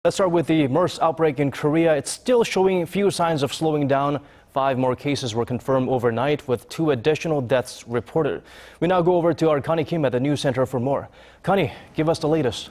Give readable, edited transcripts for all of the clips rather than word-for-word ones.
Let's start with the MERS outbreak in Korea. It's still showing few signs of slowing down. 5 more cases were confirmed overnight, with 2 additional deaths reported. We now go over to our Connie Kim at the news center for more. Connie, give us the latest.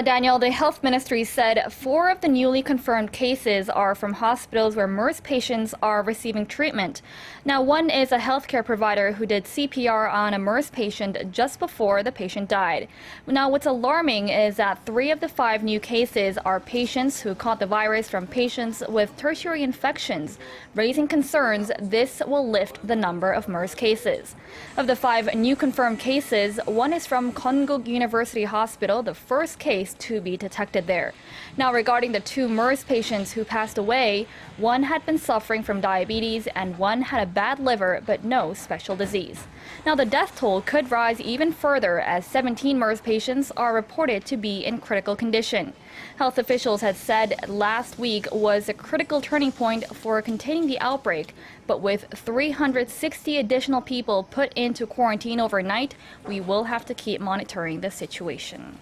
Daniel, the health ministry said 4 of the newly confirmed cases are from hospitals where MERS patients are receiving treatment. Now, one is a healthcare provider who did CPR on a MERS patient just before the patient died. Now, what's alarming is that 3 of the 5 new cases are patients who caught the virus from patients with tertiary infections, raising concerns this will lift the number of MERS cases. Of the 5 new confirmed cases, one is from Konkuk University Hospital, the first case to be detected there. Now, regarding the 2 MERS patients who passed away, one had been suffering from diabetes and one had a bad liver but no special disease. Now, the death toll could rise even further as 17 MERS patients are reported to be in critical condition. Health officials had said last week was a critical turning point for containing the outbreak, but with 360 additional people put into quarantine overnight, we will have to keep monitoring the situation.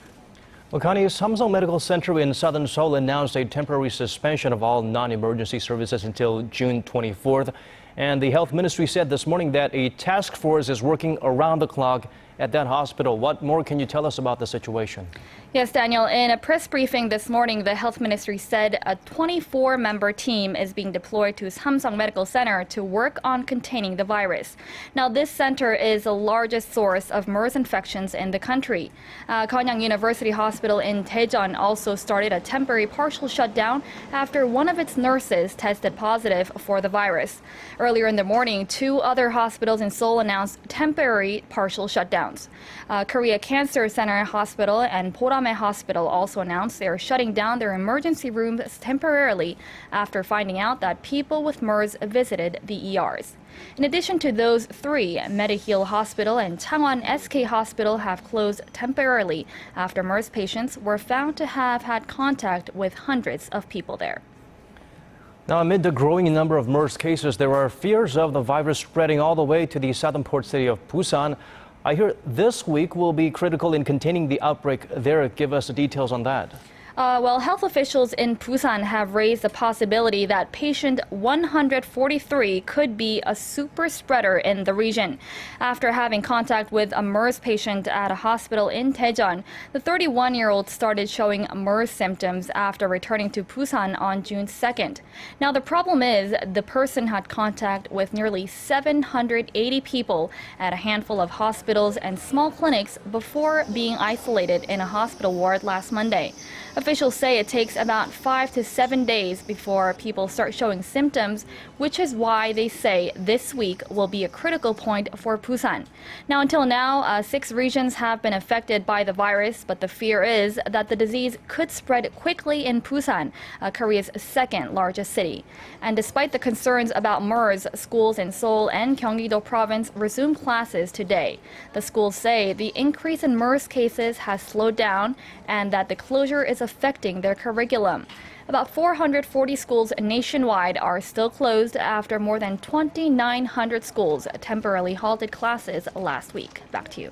Well, Connie, Samsung Medical Center in southern Seoul announced a temporary suspension of all non-emergency services until June 24th. And the health ministry said this morning that a task force is working around the clock at that hospital. What more can you tell us about the situation? Yes, Daniel. In a press briefing this morning, the health ministry said a 24-member team is being deployed to Samsung Medical Center to work on containing the virus. Now, this center is the largest source of MERS infections in the country. Konkuk University Hospital in Daejeon also started a temporary partial shutdown after one of its nurses tested positive for the virus. Earlier in the morning, 2 other hospitals in Seoul announced temporary partial shutdowns. Korea Cancer Center Hospital and Boram Hospital also announced they are shutting down their emergency rooms temporarily after finding out that people with MERS visited the ERs. In addition to those 3, Mediheal Hospital and Changwon SK Hospital have closed temporarily after MERS patients were found to have had contact with hundreds of people there. Now, amid the growing number of MERS cases, there are fears of the virus spreading all the way to the southern port city of Busan. I hear this week will be critical in containing the outbreak there. Give us the details on that. Well, health officials in Busan have raised the possibility that patient 143 could be a super spreader in the region. After having contact with a MERS patient at a hospital in Daejeon, the 31-year-old started showing MERS symptoms after returning to Busan on June 2nd. Now, the problem is the person had contact with nearly 780 people at a handful of hospitals and small clinics before being isolated in a hospital ward last Monday. Officials say it takes about 5 to 7 days before people start showing symptoms, which is why they say this week will be a critical point for Busan. Now, until now, 6 regions have been affected by the virus, but the fear is that the disease could spread quickly in Busan, Korea's 2nd largest city. And despite the concerns about MERS, schools in Seoul and Gyeonggi-do province resumed classes today. The schools say the increase in MERS cases has slowed down and that the closure is affecting their curriculum. About 440 schools nationwide are still closed after more than 2,900 schools temporarily halted classes last week. Back to you.